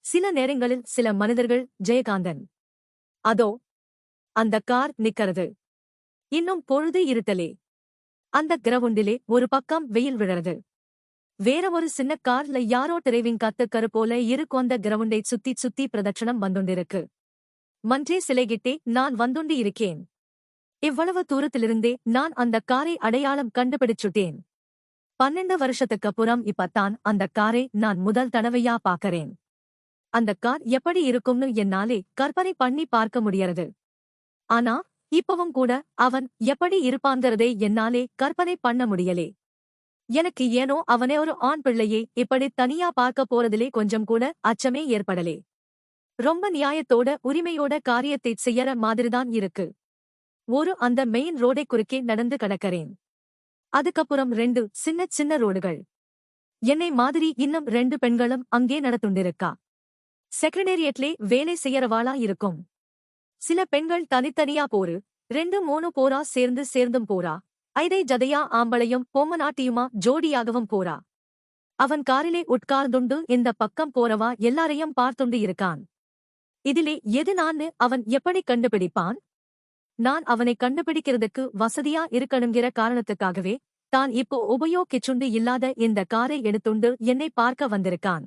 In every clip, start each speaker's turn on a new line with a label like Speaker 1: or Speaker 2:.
Speaker 1: சில நேரங்களில் சில மனிதர்கள் ஜெயகாந்தன். அதோ அந்த கார் நிக்கறது. இன்னும் பொழுது இருட்டலே. அந்த கிரவுண்டிலே ஒரு பக்கம் வெயில் விழறது. வேற ஒரு சின்ன கார்ல யாரோ டிரைவிங் கத்துக்கரு போல அந்த கிரவுண்டை சுத்தி சுத்தி பிரதட்சணம் வந்துண்டிருக்கு. மன்றே சிலைகிட்டே நான் வந்துண்டு இருக்கேன். இவ்வளவு தூரத்திலிருந்தே நான் அந்த காரை அடையாளம் கண்டுபிடிச்சுட்டேன். 12 வருஷத்துக்கு அப்புறம் இப்பத்தான் அந்த காரை நான் முதல் தடவையா பாக்கறேன். அந்த கார் எப்படி இருக்கும்னு என்னாலே கற்பனை பண்ணி பார்க்க முடியறது. ஆனா இப்பவும் கூட அவன் எப்படி இருப்பான்கிறதை என்னாலே கற்பனை பண்ண முடியலே. எனக்கு ஏனோ அவனே ஒரு ஆண் பிள்ளையை இப்படி தனியா பார்க்க போறதிலே கொஞ்சம் கூட அச்சமே ஏற்படலே. ரொம்ப நியாயத்தோட உரிமையோட காரியத்தை செய்யற மாதிரிதான் இருக்கு. அந்த மெயின் ரோடை குறுக்கே நடந்து கடக்கறேன். அதுக்கப்புறம் 2 சின்ன சின்ன ரோடுகள். என்னை மாதிரி இன்னும் 2 பெண்களும் அங்கே நடத்துண்டிருக்கா. செக்ரட்டேரியட்லே வேலை செய்யறவாளா இருக்கும். சில பெண்கள் தனித்தனியா போரு, 2-3 போரா சேர்ந்தும் போரா. ஐதை ஜதையா ஆம்பளையும் பொம்மநாட்டியுமா ஜோடியாகவும் போரா. அவன் காரிலே உட்கார்ந்துண்டு இந்த பக்கம் போறவா எல்லாரையும் பார்த்துண்டு இருக்கான். இதிலே எது நான்னு அவன் எப்படி கண்டுபிடிப்பான்? நான் அவனை கண்டுபிடிக்கிறதுக்கு வசதியா இருக்கணுங்கிற காரணத்துக்காகவே தான் இப்போ உபயோகிச்சுண்டு இல்லாத இந்த காரை எடுத்துண்டு என்னை பார்க்க வந்திருக்கான்.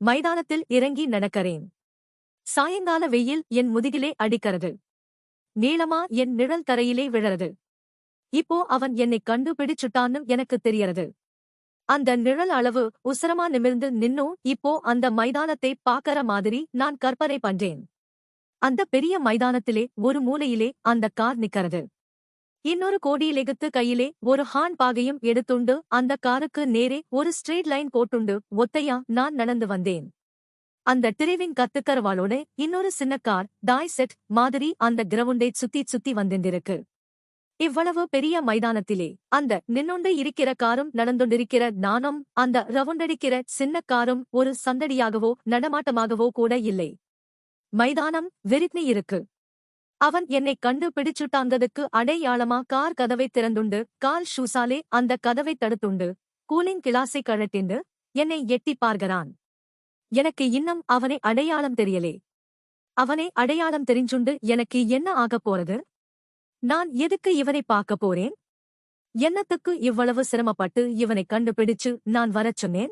Speaker 1: மைதானத்தில் இறங்கி நடக்கறேன். சாயங்கால வெயில் என் முதுகிலே அடிக்கிறது. நீளமா என் நிழல் தரையிலே விழறது. இப்போ அவன் என்னை கண்டுபிடிச்சுட்டான்னு எனக்கு தெரியறது. அந்த நிழல் அளவு உசரமா நிமிர்ந்து நின்னும் இப்போ அந்த மைதானத்தை பாக்கற மாதிரி நான் கற்பனை பண்றேன். அந்த பெரிய மைதானத்திலே ஒரு மூலையிலே அந்த கார் நிக்கறது. இன்னொரு கோடியிலெகுத்து கையிலே ஒரு ஹான் பாகையும் எடுத்துண்டு அந்த காருக்கு நேரே ஒரு ஸ்ட்ரெயிட் லைன் போட்டுண்டு ஒத்தையா நான் நடந்து வந்தேன். அந்த டிரைவிங் கத்துக்கறவாளோட இன்னொரு சின்ன கார் டாய் செட் மாதிரி அந்த கிரவுண்டை சுத்தி சுத்தி வந்திருக்கு. இவ்வளவு பெரிய மைதானத்திலே அந்த நின்னுண்டு இருக்கிற காரும் நடந்துண்டிருக்கிற நானும் அந்த ரவுண்டடிக்கிற சின்ன காரும் ஒரு சந்தடியாகவோ நடமாட்டமாகவோ கூட இல்லை. மைதானம் வெறித்னி இருக்கு. அவன் என்னை கண்டுபிடிச்சுட்டாங்கிறதுக்கு அடையாளமா கார் கதவை திறந்துண்டு கால் ஷூசாலே அந்த கதவை தடுத்துண்டு கூலிங் கிளாஸை கழட்டிண்டு என்னை எட்டி பார்க்கிறான். எனக்கு இன்னும் அவனை அடையாளம் தெரியலே. அவனை அடையாளம் தெரிஞ்சுண்டு எனக்கு என்ன ஆகப் போறது? நான் எதுக்கு இவனை பார்க்க போறேன்? என்னத்துக்கு இவ்வளவு சிரமப்பட்டு இவனை கண்டுபிடிச்சு நான் வரச் சொன்னேன்?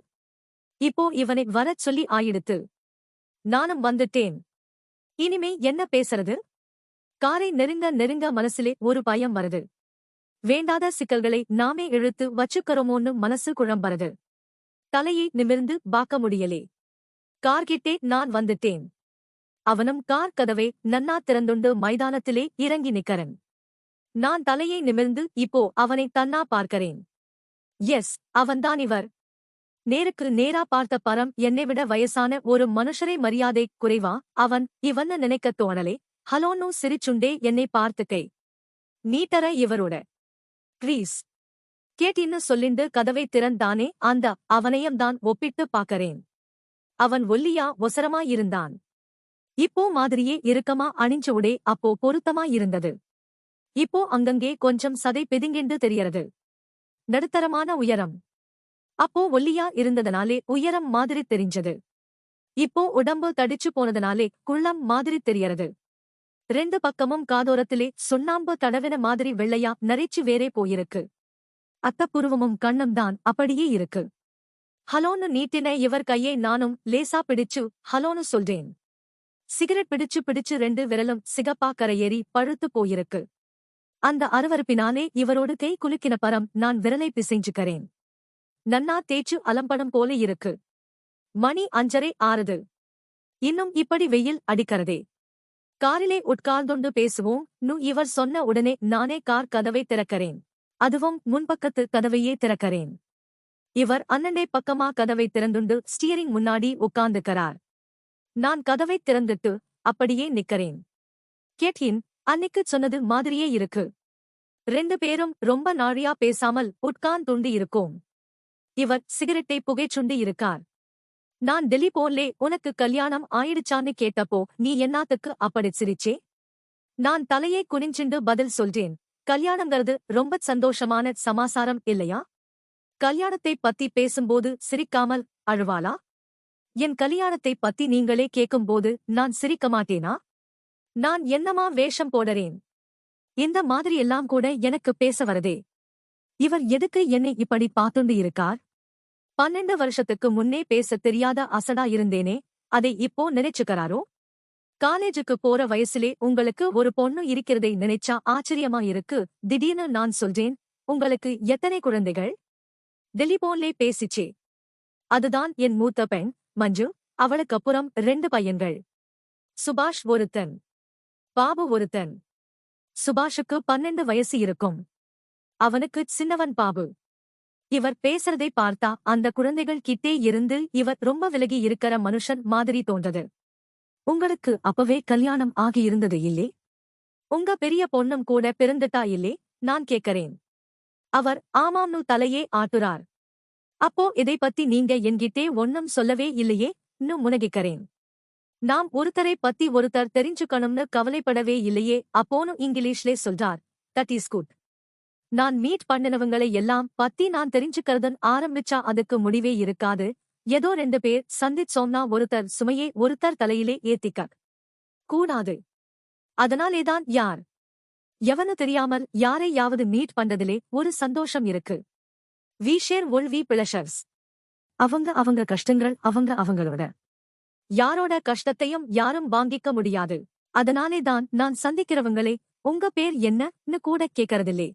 Speaker 1: இப்போ இவனை வரச் சொல்லி ஆயிடுத்து. நானும் வந்துட்டேன். இனிமே என்ன பேசறது? காரை நெருங்க மனசிலே ஒரு பயம் வருது. வேண்டாத சிக்கல்களை நாமே இழுத்து வச்சுக்கறோமோன்னு மனசு குழம்பறது. தலையை நிமிர்ந்து பார்க்க முடியலே. கார்கிட்டே நான் வந்துட்டேன். அவனும் கார் கதவை நன்னா திறந்துண்டு மைதானத்திலே இறங்கி நிக்கறன். நான் தலையை நிமிர்ந்து இப்போ அவனை தன்னா பார்க்கறேன். எஸ், அவன்தான் இவர். நேருக்கு நேரா பார்த்த பரம் என்னைவிட வயசான ஒரு மனுஷரை மரியாதை குறைவா அவன் இவன்னு நினைக்கத் தோணலே. ஹலோன்னு சிரிச்சுண்டே என்னை பார்த்துக்கை நீட்டற இவரோட. ப்ளீஸ் கேட்டின்னு சொல்லிண்டு கதவை திறந்தானே அந்த அவனையும் தான் ஒப்பிட்டு பாக்கறேன். அவன் ஒல்லியா ஒசரமா இருந்தான். இப்போ மாதிரியே இறுக்கமா அணிஞ்ச உடை அப்போ பொருத்தமா இருந்தது. இப்போ அங்கங்கே கொஞ்சம் சதை பிதுங்கிண்டு தெரியறது. நடுத்தரமான உயரம். அப்போ ஒல்லியா இருந்ததனாலே உயரம் மாதிரி தெரிஞ்சது. இப்போ உடம்பு தடிச்சு போனதனாலே குள்ளம் மாதிரி தெரியறது. 2 பக்கமும் காதோரத்திலே சுண்ணாம்பு தடவின மாதிரி வெள்ளையா நரைச்சு வேறே போயிருக்கு. அத்தப்புருவமும் கண்ணும் தான் அப்படியே இருக்கு. ஹலோன்னு நீட்டின இவர் கையை நானும் லேசா பிடிச்சு ஹலோன்னு சொல்றேன். சிகரெட் பிடிச்சு 2 விரலும் சிகப்பா கரையேறி பழுத்து போயிருக்கு. அந்த அருவருப்பினாலே இவரோடு கை குலுக்கின பரம் நான் விரலை பிசைஞ்சுக்கறேன். நன்னா தேய்ச்சு அலம்படம் போல இருக்கு. மணி 5:30 ஆறுது. இன்னும் இப்படி வெயில் அடிக்கிறதே. காரிலே உட்கார்ந்துண்டு பேசுவோம் இவர் சொன்ன உடனே நானே கார் கதவை திறக்கறேன். அதுவும் முன்பக்கத்து கதவையே திறக்கறேன். இவர் அண்ணண்டே பக்கமா கதவை திறந்துண்டு ஸ்டியரிங் முன்னாடி உட்கார்ந்துக்கறார். நான் கதவை திறந்துட்டு அப்படியே நிக்கறேன். கேட்டின் அன்னைக்கு சொன்னது மாதிரியே இருக்கு. 2 பேரும் ரொம்ப நாழியா பேசாமல் உட்கார்ந்துண்டு இருக்கோம். இவர் சிகரெட்டை புகைச்சுண்டு இருக்கார். நான் டெலிபோன்லே உனக்கு கல்யாணம் ஆயிடுச்சான்னு கேட்டப்போ நீ என்னாத்துக்கு அப்படி சிரிச்சே? நான் தலையை குனிஞ்சிண்டு பதில் சொல்றேன். கல்யாணங்கிறது ரொம்ப சந்தோஷமான சமாசாரம் இல்லையா? கல்யாணத்தை பத்தி பேசும்போது சிரிக்காமல் அழுவாளா? என் கல்யாணத்தை பத்தி நீங்களே கேட்கும்போது நான் சிரிக்க மாட்டேனா? நான் என்னமா வேஷம் போடறேன்? இந்த மாதிரியெல்லாம் கூட எனக்கு பேச வரதே. இவர் எதுக்கு என்னை இப்படி பார்த்துண்டு இருக்கார்? 12 வருஷத்துக்கு முன்னே பேசத் தெரியாத அசடா இருந்தேனே, அதை இப்போ நினைச்சுக்கறாரோ? காலேஜுக்கு போற வயசுலே உங்களுக்கு ஒரு பொண்ணு இருக்கிறதை நினைச்சா ஆச்சரியமா இருக்கு. திடீர்னு நான் சொல்றேன், உங்களுக்கு எத்தனை குழந்தைகள்? டெலிபோன்லே பேசிச்சே. அதுதான் என் மூத்த பெண், மஞ்சு. அவளுக்கப்புறம் 2 பையன்கள். சுபாஷ் ஒருத்தன், பாபு ஒருத்தன். சுபாஷுக்கு 12 வயசு இருக்கும். அவனுக்கு சின்னவன் பாபு. இவர் பேசுறதை பார்த்தா அந்த குழந்தைகள் கிட்டே இருந்து இவர் ரொம்ப விலகி இருக்கற மனுஷன் மாதிரி தோன்றது. உங்களுக்கு அப்பவே கல்யாணம் ஆகியிருந்தது இல்லே? உங்க பெரிய பொண்ணும் கூட பிறந்துட்டா இல்லே? நான் கேட்கறேன். அவர் ஆமாம்னு தலையே ஆட்டுறார். அப்போ இதை பத்தி நீங்க என்கிட்டே ஒன்னும் சொல்லவே இல்லையே? இன்னும் முனகிக்கறேன். நாம் ஒருத்தரை பத்தி ஒருத்தர் தெரிஞ்சுக்கணும்னு கவலைப்படவே இல்லையே? அப்போனு இங்கிலீஷ்லே சொல்றார். That is good. நான் மீட் பண்ணினவங்களை எல்லாம் பத்தி நான் தெரிஞ்சுக்கறதன் ஆரம்பிச்சா அதுக்கு முடிவே இருக்காது. ஏதோ 2 பேர் சந்திச்சோம்னா ஒருத்தர் சுமையே ஒருத்தர் தலையிலே ஏத்திக்க கூடாது. அதனாலேதான் யார் எவனு தெரியாமல் யாரையாவது மீட் பண்றதிலே ஒரு சந்தோஷம் இருக்கு. வி ஷேர் ஒல் வி பிளஷர்ஸ். அவங்க கஷ்டங்கள் அவங்களோட. யாரோட கஷ்டத்தையும் யாரும் வாங்கிக்க முடியாது. அதனாலேதான் நான் சந்திக்கிறவங்களே உங்க பேர் என்னன்னு கூட கேட்கறதில்லே.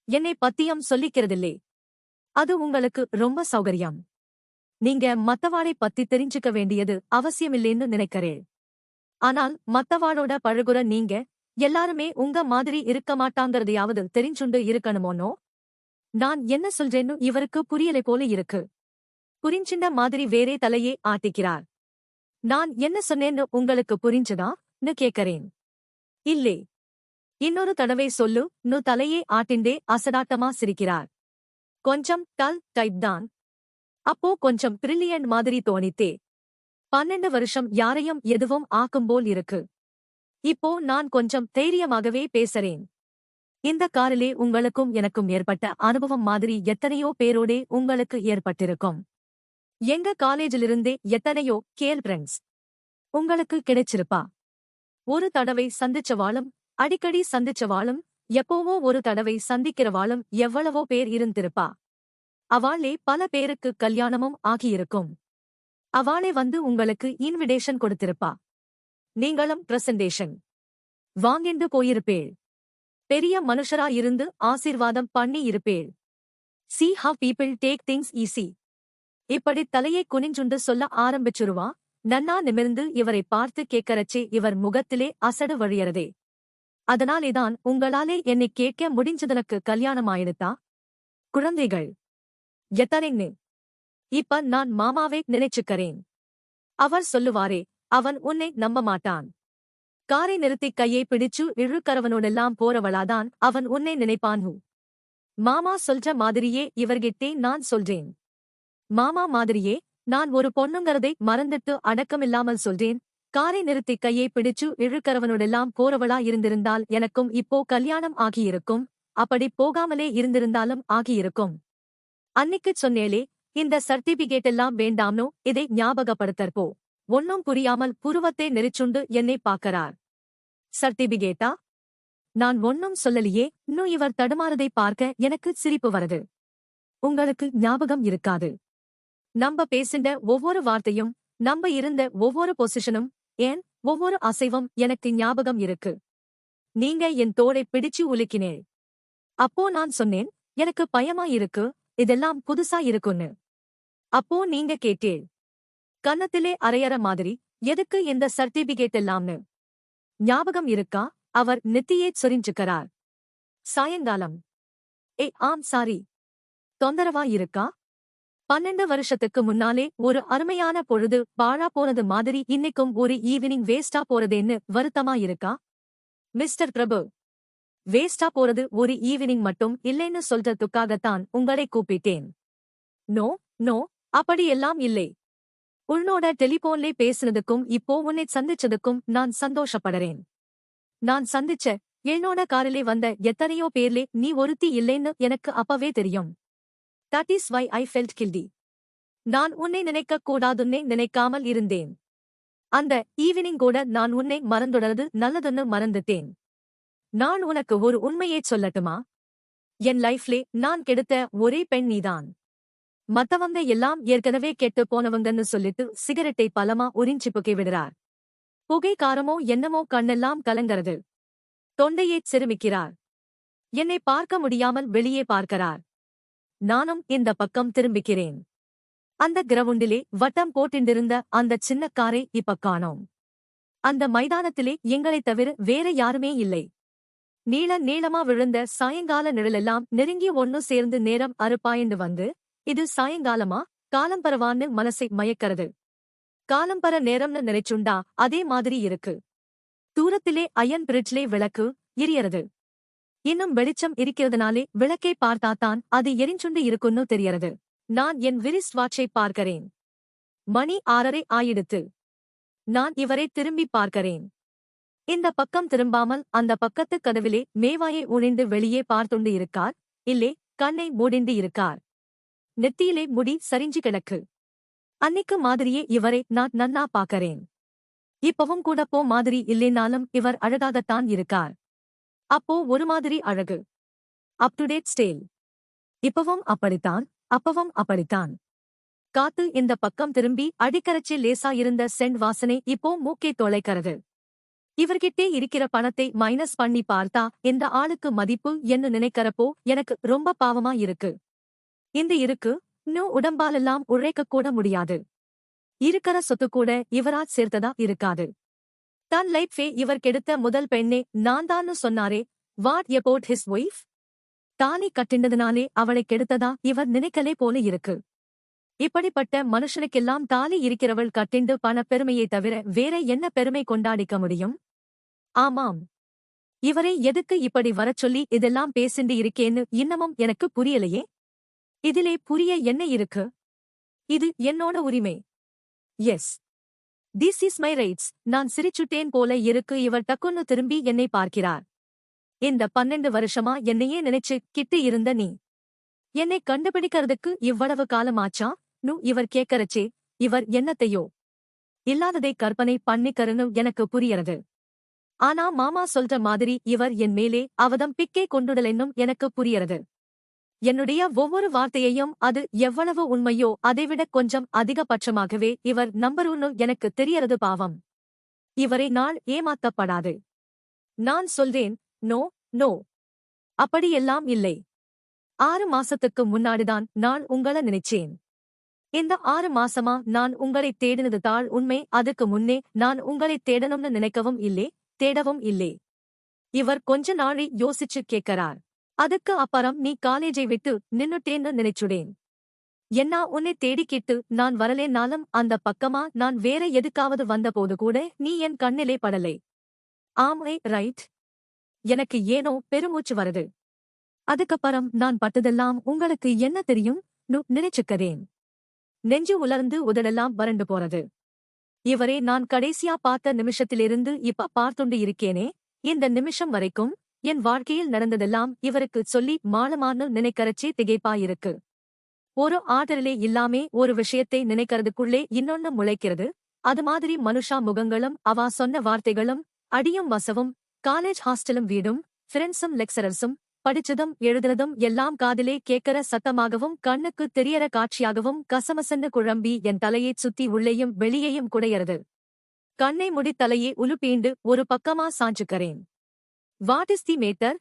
Speaker 1: என்னை பத்தியம் சொல்லிக்கிறதில்லே. அது உங்களுக்கு ரொம்ப சௌகரியம். நீங்க மத்தவாளை பத்தி தெரிஞ்சுக்க வேண்டியது அவசியமில்லேன்னு நினைக்கிறேன். ஆனால் மத்தவாளோட பழகுற நீங்க எல்லாருமே உங்க மாதிரி இருக்க மாட்டாங்கறதையாவது தெரிஞ்சுண்டு இருக்கணுமோனோ? நான் என்ன சொல்றேன்னு இவருக்கு புரியலை போல இருக்கு. புரிஞ்சின்ற மாதிரி வேறே தலையே ஆட்டிக்கிறார். நான் என்ன சொன்னேன்னு உங்களுக்கு புரிஞ்சதான்னு கேட்கறேன். இல்லே. இன்னொரு தடவை சொல்லு நு தலையே ஆட்டிண்டே அசடாட்டமா சிரிக்கிறார். கொஞ்சம் டல் டைப் தான். அப்போ கொஞ்சம் பிரில்லியன்ட் மாதிரி தோணித்தே. 12 வருஷம் யாரையும் எதுவும் ஆக்கும்போல் இருக்கு. இப்போ நான் கொஞ்சம் தைரியமாகவே பேசறேன். இந்த காரிலே உங்களுக்கும் எனக்கும் ஏற்பட்ட அனுபவம் மாதிரி எத்தனையோ பேரோடே உங்களுக்கு ஏற்பட்டிருக்கும். எங்க காலேஜிலிருந்தே எத்தனையோ கேர்ள் ஃப்ரெண்ட்ஸ் உங்களுக்கு கிடைச்சிருப்பா. ஒரு தடவை சந்திச்சவாளும், அடிக்கடி சந்திச்சவாளும், எப்போவோ ஒரு தடவை சந்திக்கிறவாளும் எவ்வளவோ பேர் இருந்திருப்பா. அவாளே பல பேருக்கு கல்யாணமும் ஆகியிருக்கும். அவாளே வந்து உங்களுக்கு இன்விடேஷன் கொடுத்திருப்பா. நீங்களும் பிரசன்டேஷன் வாங்கிண்டு போயிருப்பேள். பெரிய மனுஷரா இருந்து ஆசீர்வாதம் பண்ணி இருப்பேள். See how people take things easy. இப்படி தலையை குனிஞ்சுண்டு சொல்ல ஆரம்பிச்சுருவா. நன்னா நிமிர்ந்து இவரை பார்த்து கேட்கறச்சே இவர் முகத்திலே அசடு வழியறதே. அதனாலேதான் உங்களாலே என்னை கேட்க முடிஞ்சதனக்கு கல்யாணம் ஆயிடுத்தா? குழந்தைகள் எத்தனைன்னு இப்ப நான் மாமாவே நினைச்சுக்கறேன். அவர் சொல்லுவாரே, அவன் உன்னை நம்ப மாட்டான். காரை நிறுத்தி கையை பிடிச்சு இழுக்கறவனோடெல்லாம் போறவளாதான் அவன் உன்னை நினைப்பான்ஹூ. மாமா சொல்ற மாதிரியே இவர்கிட்டே நான் சொல்றேன். மாமா மாதிரியே நான் ஒரு பொண்ணுங்கறதை மறந்துட்டு அடக்கமில்லாமல் சொல்றேன். காரை நிறுத்தி கையை பிடிச்சு இழுக்கறவனோடெல்லாம் போறவளா இருந்திருந்தால் எனக்கும் இப்போ கல்யாணம் ஆகியிருக்கும். அப்படி போகாமலே இருந்திருந்தாலும் ஆகியிருக்கும். அன்னிக்குச் சொன்னேலே, இந்த சர்டிபிகேட் எல்லாம் வேண்டாம்னோ இதை ஞாபகப்படுத்தற்போ. ஒன்னும் புரியாமல் புருவத்தை நெரிச்சுண்டு என்னை பார்க்கறார். சர்டிபிகேட்டா? நான் ஒன்னும் சொல்லலியே. இன்னும் இவர் தடுமாறதை பார்க்க எனக்கு சிரிப்பு வருது. உங்களுக்கு ஞாபகம் இருக்காது. நம்ப பேசிண்ட ஒவ்வொரு வார்த்தையும், நம்ப இருந்த ஒவ்வொரு பொசிஷனும், ஏன் ஒவ்வொரு அசைவும் எனக்கு ஞாபகம் இருக்கு. நீங்க என் தோளை பிடிச்சு உலுக்கினேள். அப்போ நான் சொன்னேன், எனக்கு பயமா இருக்கு, இதெல்லாம் புதுசா இருக்குன்னு. அப்போ நீங்க கேட்டேள். கன்னத்திலே அரையற மாதிரி, எதுக்கு இந்த சர்டிபிகேட் எல்லாம்னு. ஞாபகம் இருக்கா? அவர் நெத்தியே சொரிஞ்சுக்கறார். சாயங்காலம். Am sorry. தொந்தரவா இருக்கா? 12 வருஷத்துக்கு முன்னாலே ஒரு அருமையான பொழுது பாழா போனது மாதிரி இன்னைக்கும் ஒரு ஈவினிங் வேஸ்டா போறதேன்னு வருத்தமா இருக்கா? மிஸ்டர் பிரபு, வேஸ்டா போறது ஒரு ஈவினிங் மட்டும் இல்லைன்னு சொல்றதுக்காகத்தான் உங்களை கூப்பிட்டேன். நோ நோ, அப்படியெல்லாம் இல்லை. உன்னோட டெலிபோன்லே பேசுனதுக்கும் இப்போ உன்னை சந்திச்சதுக்கும் நான் சந்தோஷப்படறேன். நான் சந்திச்ச என்னோட காரிலே வந்த எத்தனையோ பேர்லே நீ ஒருத்தி இல்லைன்னு எனக்கு அப்பவே தெரியும். That is why I felt guilty. நான் உன்னை நினைக்கக் கூடாதுன்னே நினைக்காமல் இருந்தேன். அந்த ஈவினிங் கூட நான் உன்னை மறந்துடறது நல்லதுன்னு மறந்துட்டேன். நான் உனக்கு ஒரு உண்மையைச் சொல்லட்டுமா? என் லைஃப்லே நான் கெடுத்த ஒரே பெண் நீதான். மத்தவங்க எல்லாம் ஏற்கனவே கெட்டு போனவங்கன்னு சொல்லிட்டு சிகரெட்டை பலமா உறிஞ்சி புகை விடுறார். புகை காரமோ என்னமோ கண்ணெல்லாம் கலங்கறது. தொண்டையைச் சிறுமிக்கிறார். என்னை பார்க்க முடியாமல் வெளியே பார்க்கிறார். நானும் இந்த பக்கம் திரும்பிக்கிறேன். அந்த கிரவுண்டிலே வட்டம் போட்டிருந்த அந்த சின்ன காரை இப்ப காணோம். அந்த மைதானத்திலே எங்களைத் தவிர வேற யாருமே இல்லை. நீளமா விழுந்த சாயங்கால நிழலெல்லாம் நெருங்கி ஒன்னு சேர்ந்து நேரம் அறுப்பாயண்டு வந்து, இது சாயங்காலமா காலம்பரவான்னு மனசை மயக்கறது. காலம்பர நேரம்னு நினைச்சுண்டா அதே மாதிரி இருக்கு. தூரத்திலே அயன் பிரிட்ஜ்லே விளக்கு எரியறது. இன்னும் வெளிச்சம் இருக்கிறதுனாலே விளக்கை பார்த்தாத்தான் அது எரிஞ்சுண்டு இருக்குன்னு தெரியறது. நான் என் விரிஸ்ட் வாட்சை பார்க்கிறேன். மணி 6:30 ஆயிடுத்து. நான் இவரை திரும்பி பார்க்கிறேன். இந்த பக்கம் திரும்பாமல் அந்த பக்கத்து கதவிலே மேவாயை உணிந்து வெளியே பார்த்துண்டு இருக்கார். இல்லே, கண்ணை மூடிண்டு இருக்கார். நெத்தியிலே முடி சரிஞ்சு கிடக்கு. அன்னிக்கு மாதிரியே இவரை நான் நன்னா பார்க்கறேன். இப்பவும் கூட போ மாதிரி இல்லேனாலும் இவர் அழகாகத்தான் இருக்கார். அப்போ ஒரு மாதிரி அழகு. Up to date style. இப்பவும் அப்படித்தான், அப்பவும் அப்படித்தான். காத்து இந்த பக்கம் திரும்பி அடிக்கரச்சி லேசா இருந்த சென்ட் வாசனை இப்போ மூக்கே தொலைக்கிறது. இவர்கிட்டே இருக்கிற பணத்தை மைனஸ் பண்ணி பார்த்தா இந்த ஆளுக்கு மதிப்பு என்ன நினைக்கிறப்போ எனக்கு ரொம்ப பாவமா இருக்கு. இந்த இருக்கு இன்னும் உடம்பாலெல்லாம் உழைக்க கூட முடியாது. இருக்கற சொத்து கூட இவராச் சேர்த்ததா இருக்காது. தன் லைஃபே இவர் கெடுத்த முதல் பெண்ணே நான் தான்னு சொன்னாரே. What about his wife? தாலி கட்டிண்டதுனாலே அவளை கெடுத்ததா இவர் நினைக்கலே போல இருக்கு. இப்படிப்பட்ட மனுஷனுக்கெல்லாம் தாலி இருக்கிறவள் கட்டிண்டு பண பெருமையை தவிர வேற என்ன பெருமை கொண்டாடிக்க முடியும்? ஆமாம். இவரை எதுக்கு இப்படி வரச் சொல்லி இதெல்லாம் பேசிண்டு இருக்கேன்னு இன்னமும் எனக்கு புரியலையே. இதிலே புரிய என்ன இருக்கு? இது என்னோட உரிமை. Yes, this is my rights. நான் சிரிச்சுட்டேன் போல இருக்கு. இவர் டக்குன்னு திரும்பி என்னை பார்க்கிறார். இந்த 12 வருஷமா என்னையே நினைச்சு கிட்டு இருந்த நீ என்னை கண்டுபிடிக்கிறதுக்கு இவ்வளவு காலமாச்சா? இவர் கேக்கறச்சே இவர் என்னத்தையோ இல்லாததை கற்பனை பண்ணிக்கறன்னு எனக்கு புரியறது. ஆனா மாமா சொல்ற மாதிரி இவர் என் மேலே அவதம் பிக்கே கொண்டுடலென்னும் எனக்கு புரியறது. என்னுடைய ஒவ்வொரு வார்த்தையையும் அது எவ்வளவு உண்மையோ அதைவிட கொஞ்சம் அதிகபட்சமாகவே இவர் நம்பருன்னு எனக்கு தெரியறது. பாவம், இவரை நான் ஏமாத்தப்படாது. நான் சொல்றேன், நோ நோ, அப்படியெல்லாம் இல்லை. 6 மாசத்துக்கு முன்னாடிதான் நான் உங்கள நினைச்சேன். இந்த 6 மாசமா நான் உங்களை தேடினது தாள் உண்மை. அதுக்கு முன்னே நான் உங்களை தேடணும்னு நினைக்கவும் இல்லே, தேடவும் இல்லே. இவர் கொஞ்ச நாளை யோசிச்சு கேட்கறார். அதுக்கு அப்புறம் நீ காலேஜை விட்டு நின்னுட்டேன்னு நினைச்சுடேன். என்ன உன்னை தேடிக்கிட்டு நான் வரலேனாலும் அந்த பக்கமா நான் வேற எதுக்காவது வந்தபோது கூட நீ என் கண்ணிலே படலை. ஆமை ரைட். எனக்கு ஏனோ பெருமூச்சு வருது. அதுக்கப்புறம் நான் பட்டதெல்லாம் உங்களுக்கு என்ன தெரியும் நினைச்சுக்கறேன். நெஞ்சு உலர்ந்து உதடெல்லாம் வறண்டு போறது. இவரே நான் கடைசியா பார்த்த நிமிஷத்திலிருந்து இப்ப பார்த்துண்டு இருக்கேனே, இந்த நிமிஷம் வரைக்கும் என் வாழ்க்கையில் நடந்ததெல்லாம் இவருக்கு சொல்லி மாளமான்னு நினைக்கறச்சே திகைப்பாயிருக்கு. ஒரு ஆர்டரிலே இல்லாமே ஒரு விஷயத்தை நினைக்கிறதுக்குள்ளே இன்னொன்னு முளைக்கிறது. அது மாதிரி மனுஷா முகங்களும் அவா சொன்ன வார்த்தைகளும் அடியும் வசவும் காலேஜ் ஹாஸ்டலும் வீடும் ஃப்ரெண்ட்ஸும் லெக்சரர்ஸும் படிச்சதும் எழுதுனதும் எல்லாம் காதிலே கேட்கற சத்தமாகவும் கண்ணுக்கு தெரியற காட்சியாகவும் கசமசன்னு குழம்பி என் தலையைச் சுத்தி உள்ளேயும் வெளியேயும் குடையறது. கண்ணை முடி தலையே உலுப்பீண்டு ஒரு பக்கமா சாஞ்சுக்கறேன். What is the matter?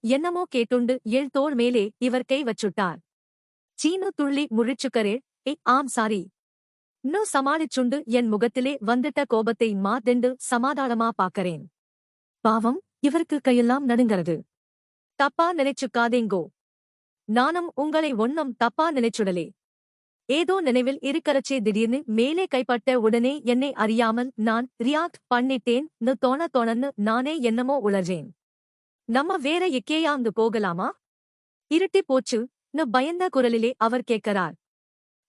Speaker 1: என்னமோ கேட்டுண்டு எள் தோள் மேலே இவர் கை வச்சுட்டார். சீனு துள்ளி முழிச்சுக்கரே. Am sorry. சமாளிச்சுண்டு என் முகத்திலே வந்துட்ட கோபத்தை மாத்தெண்டு சமாதானமா பாக்கறேன். பாவம், இவருக்கு கையெல்லாம் நடுங்கிறது. தப்பா நினைச்சுக்காதேங்கோ. நானும் உங்களை ஒன்னும் தப்பா நினைச்சுடலே. ஏதோ நினைவில் இருக்கறச்சே திடீர்னு மேலே கைப்பட்ட உடனே என்னை அறியாமல் நான் ரியாக்ட் பண்ணிட்டேன் தோணன்னு நானே என்னமோ உளறேன். நம்ம வேற எக்கேயாந்து போகலாமா? இருட்டி போச்சு பயந்த குரலிலே அவர் கேட்கறார்.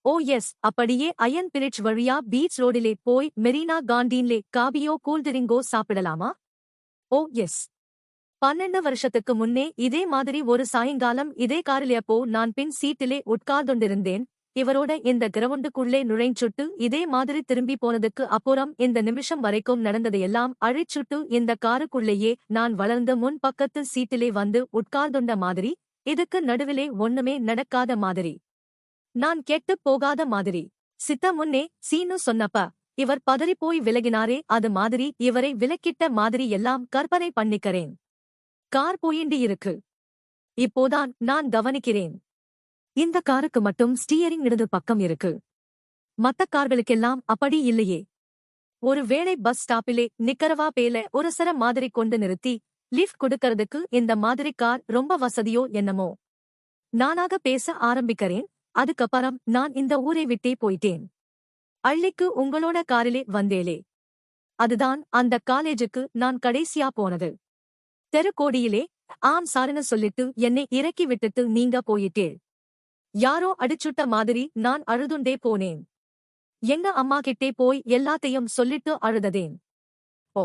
Speaker 1: ஓ எஸ், அப்படியே அயன் பிரிட்ஜ் வழியா பீச் ரோடிலே போய் மெரினா காண்டீன்லே காபியோ கூல்ட்ரிங்கோ சாப்பிடலாமா? ஓ எஸ். 12 வருஷத்துக்கு முன்னே இதே மாதிரி ஒரு சாயங்காலம் இதே காரிலேப்போ நான் பின் சீட்டிலே உட்கார்ந்துண்டிருந்தேன். இவரோட இந்த கிரவுண்டுக்குள்ளே நுழைஞ்சுட்டு இதே மாதிரி திரும்பி போனதுக்கு அப்புறம் இந்த நிமிஷம் வரைக்கும் நடந்ததையெல்லாம் அழிச்சுட்டு இந்த காருக்குள்ளேயே நான் வளர்ந்த முன் பக்கத்து சீட்டிலே வந்து உட்கார்ந்துண்ட மாதிரி, இதுக்கு நடுவிலே ஒண்ணுமே நடக்காத மாதிரி, நான் கெட்டுப் போகாத மாதிரி. சித்த முன்னே சீனு சொன்னப்ப இவர் பதறிப்போய் விலகினாரே, அது மாதிரி இவரை விலக்கிட்ட மாதிரி எல்லாம் கற்பனை பண்ணிக்கிறேன். கார் போயிண்டி இருக்கு. இப்போதான் நான் கவனிக்கிறேன். இந்த காருக்கு மட்டும் ஸ்டீயரிங் இடது பக்கம் இருக்கு. மத்த கார்களுக்கெல்லாம் அப்படி இல்லையே. ஒருவேளை பஸ் ஸ்டாப்பிலே நிக்கரவா பேல ஒரு சர மாதிரி கொண்டு நிறுத்தி லிஃப்ட் கொடுக்கறதுக்கு இந்த மாதிரி கார் ரொம்ப வசதியோ என்னமோ. நானாக பேச ஆரம்பிக்கிறேன். அதுக்கப்புறம் நான் இந்த ஊரை விட்டே போயிட்டேன். அள்ளிக்கு உங்களோட காரிலே வந்தேலே. அதுதான் அந்த காலேஜுக்கு நான் கடைசியா போனது. தெருக்கோடியிலே ஆம் சாருன்னு சொல்லிட்டு என்னை இறக்கி விட்டுட்டு நீங்க போயிட்டே. யாரோ அடிச்சுட்ட மாதிரி நான் அழுதுண்டே போனேன். எங்க அம்மா கிட்டே போய் எல்லாத்தையும் சொல்லிட்டு அழுததேன். Oh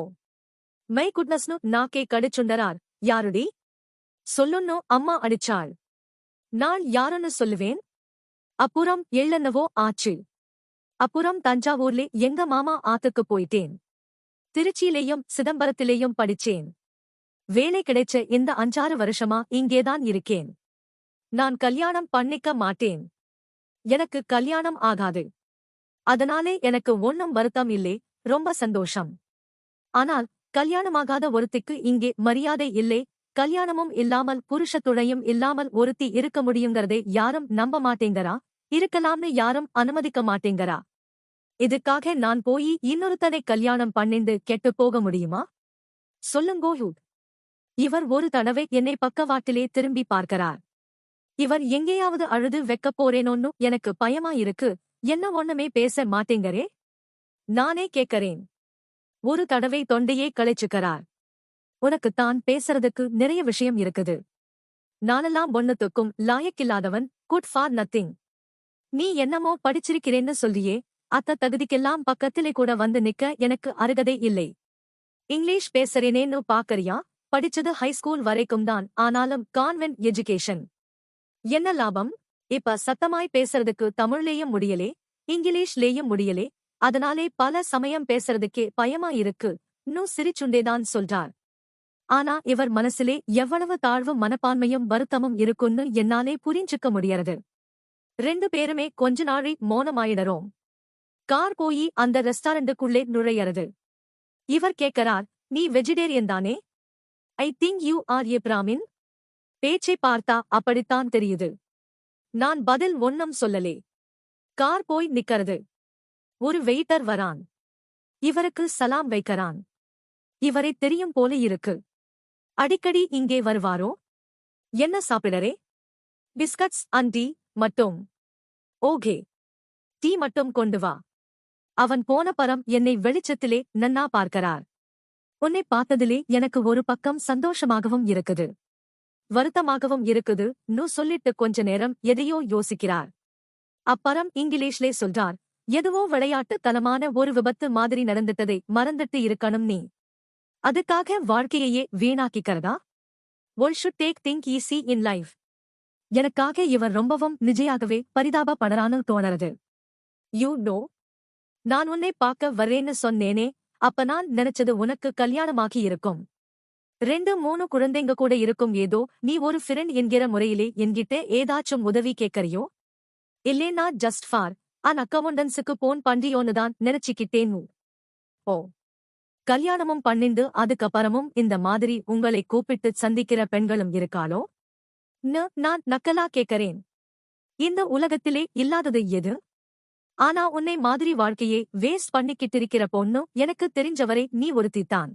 Speaker 1: my குட்னஸ்னு நாக்கே கடிச்சுண்டரார். யாருடி? சொல்லுன்னு அம்மா அடிச்சாள். நான் யாருன்னு சொல்லுவேன்? அப்புறம் எள்ளென்னவோ ஆச்சு. அப்புறம் தஞ்சாவூர்லே எங்க மாமா ஆத்துக்கு போயிட்டேன். திருச்சியிலேயும் சிதம்பரத்திலேயும் படிச்சேன். வேலை கிடைச்ச இந்த 5-6 வருஷமா இங்கேதான் இருக்கேன். நான் கல்யாணம் பண்ணிக்க மாட்டேன். எனக்கு கல்யாணம் ஆகாது. அதனாலே எனக்கு ஒண்ணும் வருத்தம் இல்லே, ரொம்ப சந்தோஷம். ஆனால் கல்யாணமாகாத ஒருத்திக்கு இங்கே மரியாதை இல்லே. கல்யாணமும் இல்லாமல் புருஷ துணையும் இல்லாமல் ஒருத்தி இருக்க முடியுங்கிறதே யாரும் நம்ப மாட்டேங்கரா. இருக்கலாம்னு யாரும் அனுமதிக்க மாட்டேங்கரா. இதுக்காக நான் போய் இன்னொருத்தனை கல்யாணம் பண்ணிண்டு கெட்டுப் போக முடியுமா? சொல்லுங்கோ. இவர் ஒரு தடவை என்னை பக்கவாட்டிலே திரும்பி பார்க்கிறார். இவர் எங்கேயாவது அழுது வெக்கப் போறேனோன்னு எனக்கு பயமா இருக்கு. என்ன ஒண்ணுமே பேச மாட்டேங்கரே. நானே கேட்கறேன். ஒரு தடவை தொண்டையே களைச்சுக்கிறார். உனக்குத்தான் பேசுறதுக்கு நிறைய விஷயம் இருக்குது. நானெல்லாம் ஒண்ணுத்துக்கும் லாயக்கில்லாதவன், குட் ஃபார் நத்திங். நீ என்னமோ படிச்சிருக்கிறேன்னு சொல்லியே, அத்த தகுதிக்கெல்லாம் பக்கத்திலே கூட வந்து நிக்க எனக்கு அருகதை இல்லை. இங்கிலீஷ் பேசுறேனேன்னு பாக்கறியா? படிச்சது ஹைஸ்கூல் வரைக்கும் தான். ஆனாலும் கான்வென்ட் எஜுகேஷன். என்ன லாபம்? இப்ப சத்தமாய் பேசுறதுக்கு தமிழ்லேயும் முடியலே, இங்கிலீஷ்லேயும் முடியலே. அதனாலே பல சமயம் பேசுறதுக்கே பயமா இருக்கு. இன்னும் சிரிச்சுண்டேதான் சொல்றார். ஆனா இவர் மனசிலே எவ்வளவு தாழ்வு மனப்பான்மையும் வருத்தமும் இருக்குன்னு என்னாலே புரிஞ்சுக்க முடியறது. 2 பேருமே கொஞ்ச நாளை மௌனமாயிடறோம். கார் போயி அந்த ரெஸ்டாரண்டுக்குள்ளே நுழையறது. இவர் கேட்கறார், நீ வெஜிடேரியன் தானே? I think you R A Brahmin. பேச்சை பார்த்தா அப்படித்தான் தெரியுது. நான் பதில் ஒன்னும் சொல்லலே. கார் போய் நிக்கறது. ஒரு வெயிட்டர் வரான். இவருக்கு சலாம் வைக்கறான். இவரை தெரியும் போல இருக்கு. அடிக்கடி இங்கே வருவாரோ? என்ன சாப்பிடறே? பிஸ்கட்ஸ் அண்ட் டீ மட்டும். ஓகே, டீ மட்டும் கொண்டு வா. அவன் போன பரம் என்னை வெளிச்சத்திலே நன்னா பார்க்கறார். உன்னை பார்த்ததிலே எனக்கு ஒரு பக்கம் சந்தோஷமாகவும் இருக்குது, வருத்தமாகவும் இருக்குது. சொல்லிட்டு கொஞ்ச நேரம் எதையோ யோசிக்கிறார். அப்பறம் இங்கிலீஷ்லே சொல்றார், எதுவோ விளையாட்டு தனமான ஒரு விபத்து மாதிரி நடந்துட்டதை மறந்துட்டு இருக்கணும் நீ. அதுக்காக வாழ்க்கையையே வீணாக்கிக்கிறதா? One should take think easy in life. எனக்காக இவர் ரொம்பவும் நிஜையாகவே பரிதாபப்படறான்னு தோணறது. யூ நோ, நான் உன்னை பார்க்க வர்றேன்னு சொன்னேனே, அப்ப நான் நினைச்சது உனக்கு கல்யாணமாகி இருக்கும். 2-3 குழந்தைங்க கூட இருக்கும். ஏதோ நீ ஒரு ஃப்ரெண்ட் என்கிற முறையிலே என்கிட்ட ஏதாச்சும் உதவி கேட்கறியோ? இல்லேன்னா ஜஸ்ட் ஃபார் அன் அக்கவுண்டன்ஸுக்கு போன் பண்றியோன்னுதான் நினைச்சுக்கிட்டேன். ஓ, கல்யாணமும் பண்ணிண்டு அதுக்கப்புறமும் இந்த மாதிரி உங்களை கூப்பிட்டு சந்திக்கிற பெண்களும் இருக்காளோ? நான் நக்கலா கேட்கறேன். இந்த உலகத்திலே இல்லாதது எது? ஆனா உன்னை மாதிரி வாழ்க்கையே வேஸ்ட் பண்ணிக்கிட்டிருக்கிற பொண்ணு எனக்கு தெரிஞ்சவரை நீ ஒருத்தித்தான்.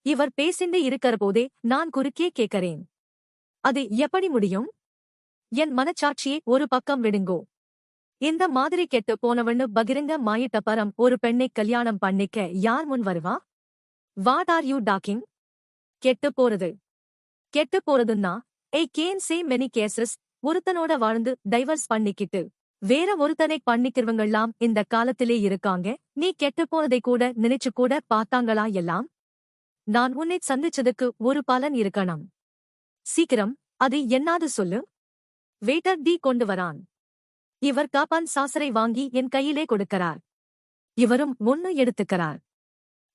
Speaker 1: இவர் பேசிண்டே இருக்கிற போதே நான் குறுக்கே கேட்கறேன். அது எப்படி முடியும்? என் மனச்சாட்சியே ஒரு பக்கம் விடுங்கோ. இந்த மாதிரி கெட்டு போனவன்னு பகிரங்க மாயிட்ட பரம் ஒரு பெண்ணை கல்யாணம் பண்ணிக்க யார் முன் வருவா? What are you talking? கெட்டு போறது. கெட்டு போறதுன்னா I can say many cases. ஒருத்தனோட வாழ்ந்து டைவர்ஸ் பண்ணிக்கிட்டு வேற ஒருத்தனை பண்ணிக்கிறவங்கெல்லாம் இந்த காலத்திலே இருக்காங்க. நீ கெட்டு போனதை கூட நினைச்சு கூட பார்த்தாங்களா எல்லாம்? நான் உன்னை சந்திச்சதுக்கு ஒரு பலன் இருக்கணும். சீக்கிரம், அது என்னாது சொல்லு. வெயிட்டர் டீ கொண்டு வரான். இவர் காப்பான் சாசரை வாங்கி என் கையிலே கொடுக்கறார். இவரும் ஒன்னு எடுத்துக்கறார்.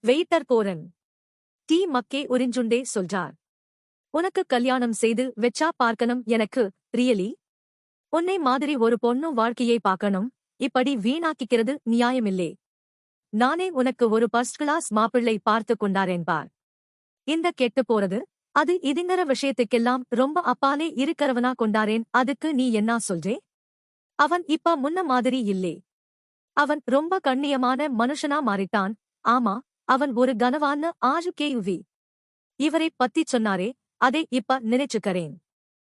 Speaker 1: வெயிட்டர் போறன். டீ மக்கே உறிஞ்சுண்டே சொல்றார். உனக்கு கல்யாணம் செய்து வெச்சா பார்க்கணும் எனக்கு, ரியலி? உன்னை மாதிரி ஒரு பொண்ணு வாழ்க்கையை பார்க்கணும், இப்படி வீணாக்கிக்கிறது நியாயமில்லே. நானே உனக்கு ஒரு ஃபர்ஸ்ட் கிளாஸ் மாப்பிள்ளை பார்த்து கொண்டாரேன் பார். இந்த கெட்டு போறது, அது இதுங்கற விஷயத்துக்கெல்லாம் ரொம்ப அப்பாலே இருக்கறவனா கொண்டாரேன். அதுக்கு நீ என்ன சொல்றே? அவன் இப்ப முன்ன மாதிரி இல்லே. அவன் ரொம்ப கண்ணியமான மனுஷனா மாறிட்டான். ஆமா, அவன் ஒரு கனவான ஆஜு கேயுவி. இவரை பத்திச் சொன்னாரே, அதை இப்ப நினைச்சுக்கறேன்.